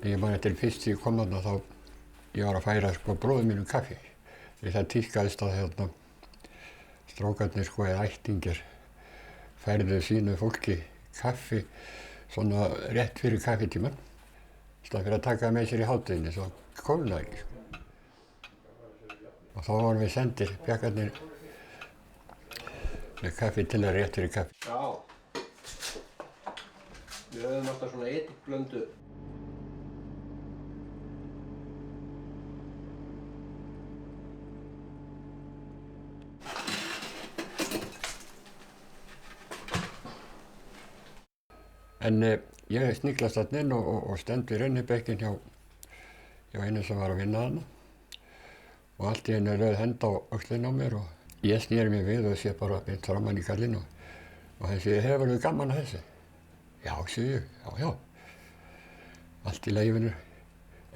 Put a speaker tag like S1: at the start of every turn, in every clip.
S1: Ég man eftir fyrst ég kom þarna þá ég var að færa sko bróður mínum kaffi. Því það tíðkaðist að hérna strákarnir sko eða ættingjar færðu sínu fólki kaffi svona rétt fyrir kaffitíman. Í staðinn fyrir að taka það með sér í hádeginu svo kólnaði ekki sko. Og þá vorum við sendir pjakkarnir með kaffi til það rétt fyrir kaffi.
S2: Já. Við höfum alltaf svona einn blöndu.
S1: En ég sniglast þarna inn og stend við rennibekkin hjá einu sem var að vinna þarna. Og allt í einu rauð henda á öxlinn á mér og ég sneri mér við og sé bara beint framan í kallinn og hann segi, hefurðu gaman að þessu? Já, segi ég, já. Allt í leifinu,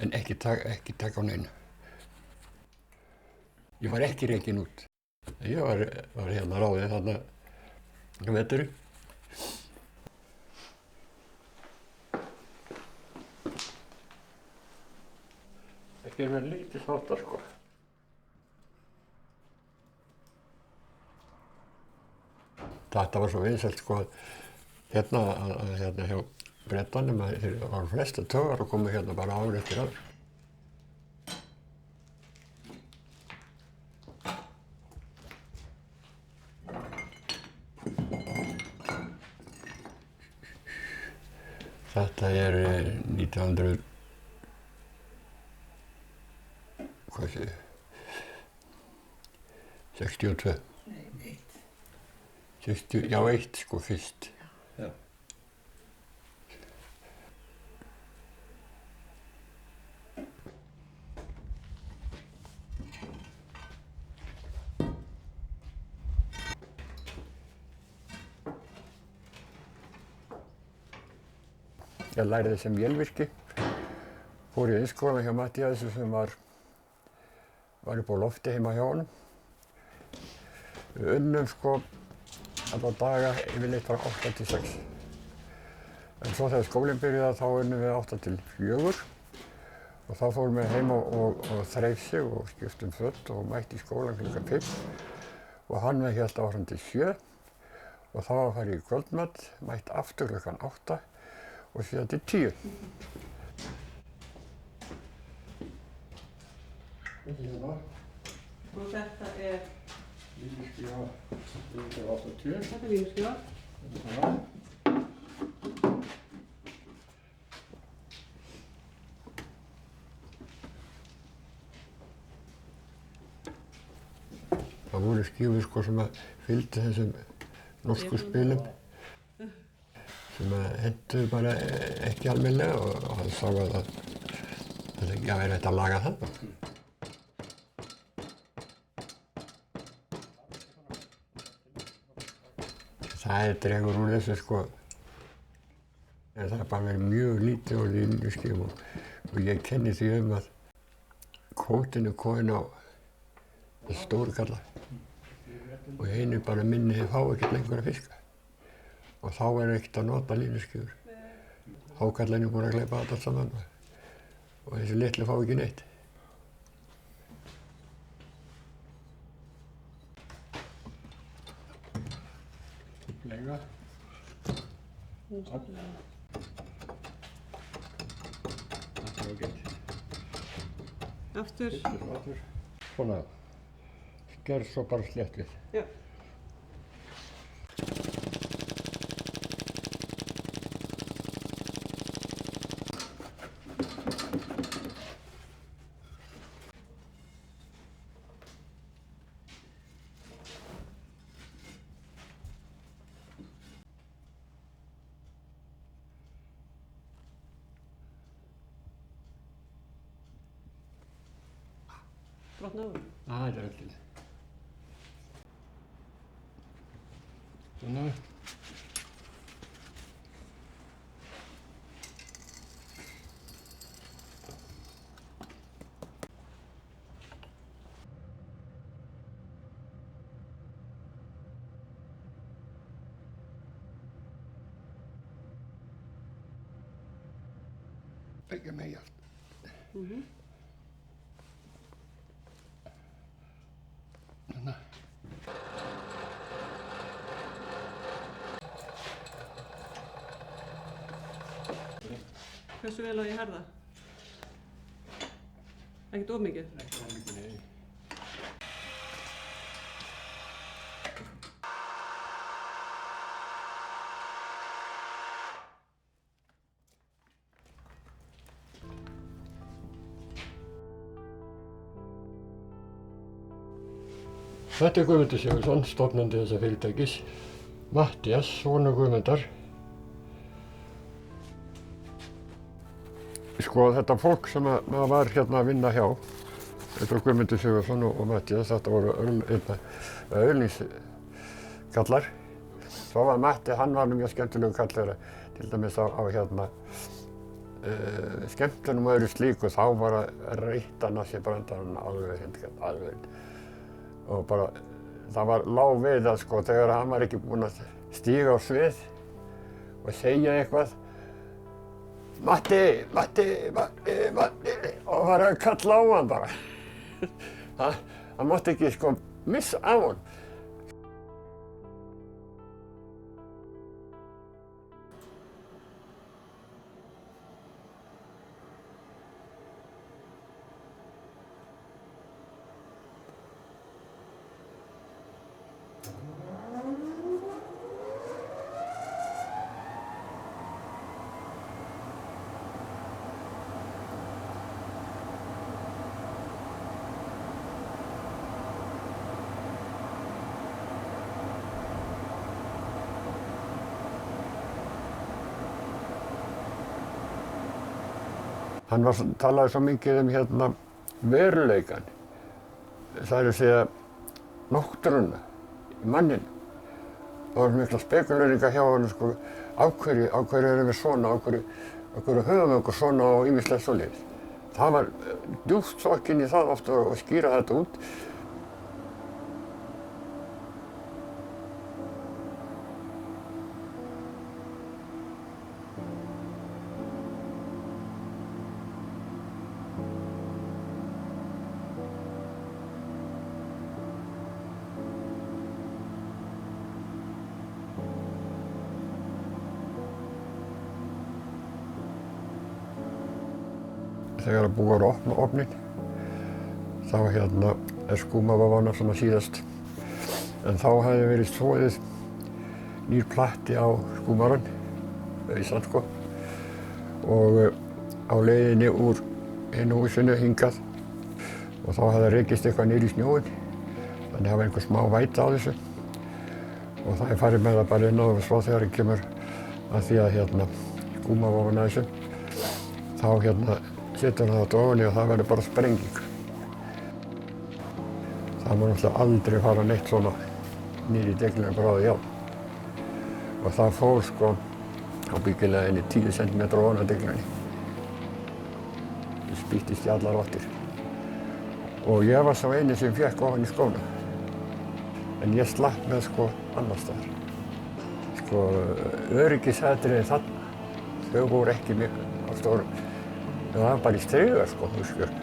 S1: en ekki taka á neinu. Ég var ekki rekinn út. Ég var hérna ráðið þarna veturinn. Ekki er mér lítið þáttar sko. Þetta var svo vinsælt sko hérna hjá Bretanum að þeir var flesta taugar og komu hérna bara ár eftir ár. Þetta er 1900 hvað sé ég 62.
S3: Nei,
S1: 60, já, 1 sko fyrst.
S2: Já.
S1: Ég lærði sem vélvirki, fór í iðnskóla hjá Matthíasi sem var upp á lofti heima hjá honum. Við unnum sko alla daga yfirleitt frá 8 til 6. En svo þegar skólinn byrjaði þá unnum við 8 til 4 og þá fórum við heim og þreif sig og skiptum föt og mætti í skólan klukkan 5 og hann hélt áfram til 7 og þá var að fara í kvöldmat, mætt aftur klukkan 8 og síðan til 10.
S3: Og þetta er
S1: Línuskífa 180.
S3: Þetta er línuskífa.
S1: Það voru skífur sko sem að fylgdu þessum norsku spilum sem að hentuðu bara ekki almennilega og hann sá að það ekki að vera hægt að laga það. Það dregur úr þessu sko, en það er bara verið mjög lítið á línuskífum og ég kenni því að kvótinn er kominn á stóru kalla og einu bara minni fá ekkert lengur að fiska og þá er ekkert að nota línuskífur. Hákarlinn er búinn að gleypa þetta allt saman og þessi litlu fá ekki neitt. Lega. Þetta er ágætt.
S3: Aftur.
S1: Aftur. Svona. Gerð svo bara slétt við.
S3: Já. Brotnaðu.
S1: Þetta er öllin. Svona. byggja mig allt. Þannig.
S3: Hversu vel á ég herða? Ekkert of mikið?
S1: Ekki of mikið, nei. Þetta er Guðmundur Sigurðsson, stofnandi þessa fyrirtækis. Matthías, sonur Guðmundar. Sko þetta fólk sem maður var hérna að vinna hjá, þetta var Guðmundur Sigurðsson og Matthías, þetta voru öðlingskallar. Svo var Matti, hann var mjög skemmtilegu kallar, til dæmis á hérna skemmtunum og öðru slíku, þá var að reyta Nassi brandarann alveg. Og bara, það var lág við að sko, þegar hann var ekki búinn að stíga á svið og segja eitthvað Matti, og var að kalla á hann bara. Hann mátti ekki sko missa á hann. Hann talaði svo mikið hérna veruleikann, það er að segja náttúruna í manninu. Það var mikla spekuleringar hjá hann sko, af hverju erum við svona, af hverju höfum við okkur svona og ýmislegt svoleiðis. Það var djúpt sokkinn í það oft og skýra þetta út. Þegar búið að opna ofninn, þá hérna skúmavafana svona síðast. En þá hafði verið þvoið nýr platti á skúmarann, auðsann sko. Og á leiðinni úr hinu húsinu hingað. Og þá hafði rekist eitthvað niður í snjóinn. Þannig það var einhver smá væta á þessu. Og það er farið með það bara inn á og svo þegar það kemur að því að hérna skúmavafana þessu. Þá hérna setur hann þetta ofan í og það verður bara sprenging. Það má náttúrulega aldrei fara neitt svona niður í deglinu gráðu járn. Og það fór sko ábyggilega inn í 10 cm ofan á deglunni. Það spýttist í allar áttir. Og ég var sá eini sem fékk ofan í skóna. En ég slapp með sko annars staðar. Sko öryggishættirinn þarna, þau voru ekki mjög á stórum. Það var bara í striga sko, þú skilur.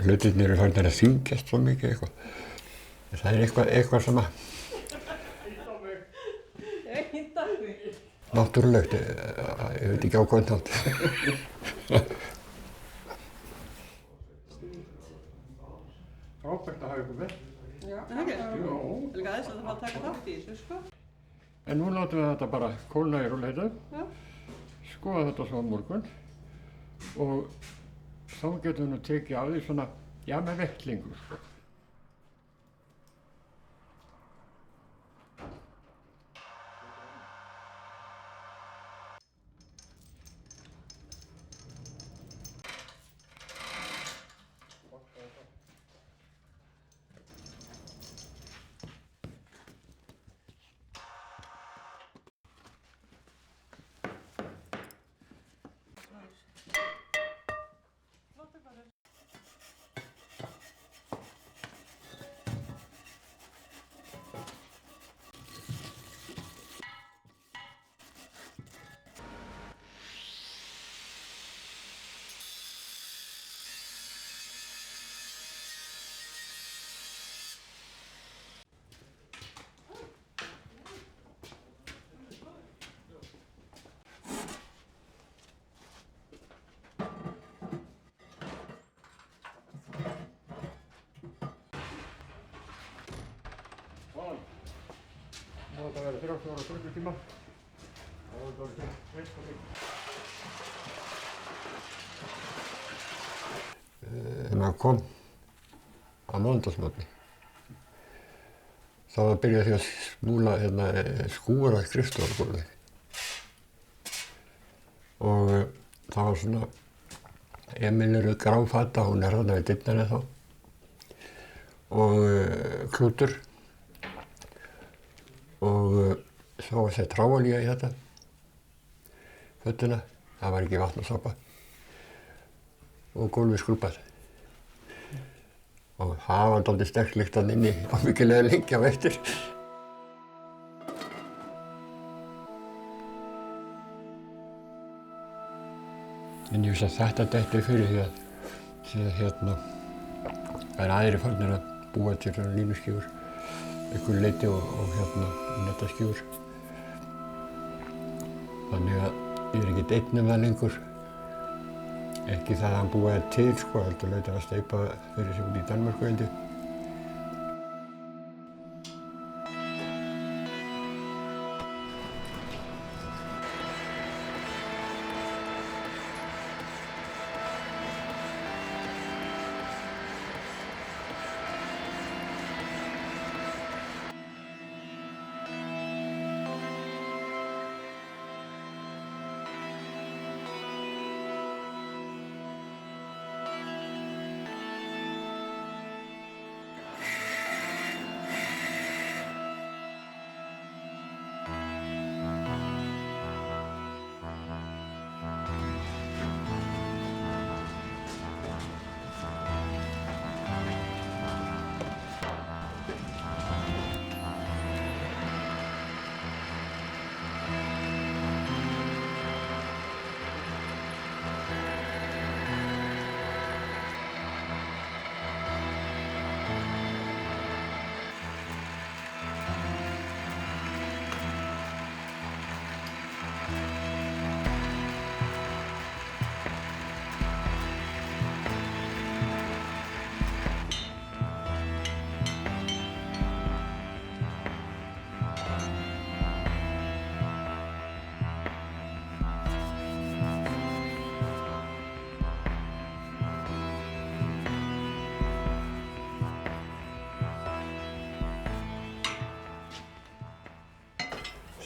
S1: hlutirnir eru farnir að þyngjast svo mikið eitthvað. Það er eitthvað sem að náttúrulegt, ég veit ekki á hvern hátt. Frábært að hafa ykkur með.
S3: Já, það ekki?
S1: Jó.
S3: Líka aðeins að það fara að taka þátt í þessu, sko.
S1: En nú látum við þetta bara kólna í rólegheitu,
S3: Já.
S1: skoða þetta svo á morgun og þá getum við nú tekið á því svona, já, með vettlingu, sko. Það verður 34 klukkutíma. Það verður dálítið heitt og fínt. Maður kom á mánudagsmorgni. Þá var byrjað því að smúla skúra skrifstofugólfið. Og það var svona Emil gráfata, hún er þarna við dyrnar ennþá. Og klútur. Og svo var sett hráolía í þetta, fötuna, það var ekki vatn og sápa og gólfið skrúbbað. Og það var dálítið sterk lykt þarna inni og mikilvæg lengi á eftir. En ég vissi að þetta detti fyrir því að það er aðrir farnir að búa til svona línuskífur. Einhverju leyti og netaskjúr. Þannig að ég er ekkert einn það lengur. Ekki það að hann búaði til, sko, heldur laut að steypa fyrir sig út í Danmörku, held ég.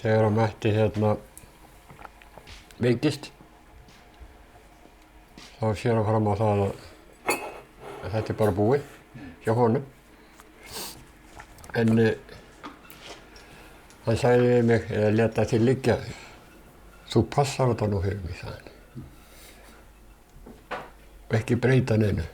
S1: Þegar að Matti veikist, þá sér hann fram á það að þetta er bara búið hjá honum. En hann sagði við mig, eða lét það til liggja, þú passar þetta nú fyrir mig, sagði hann. Og ekki breyta neinu.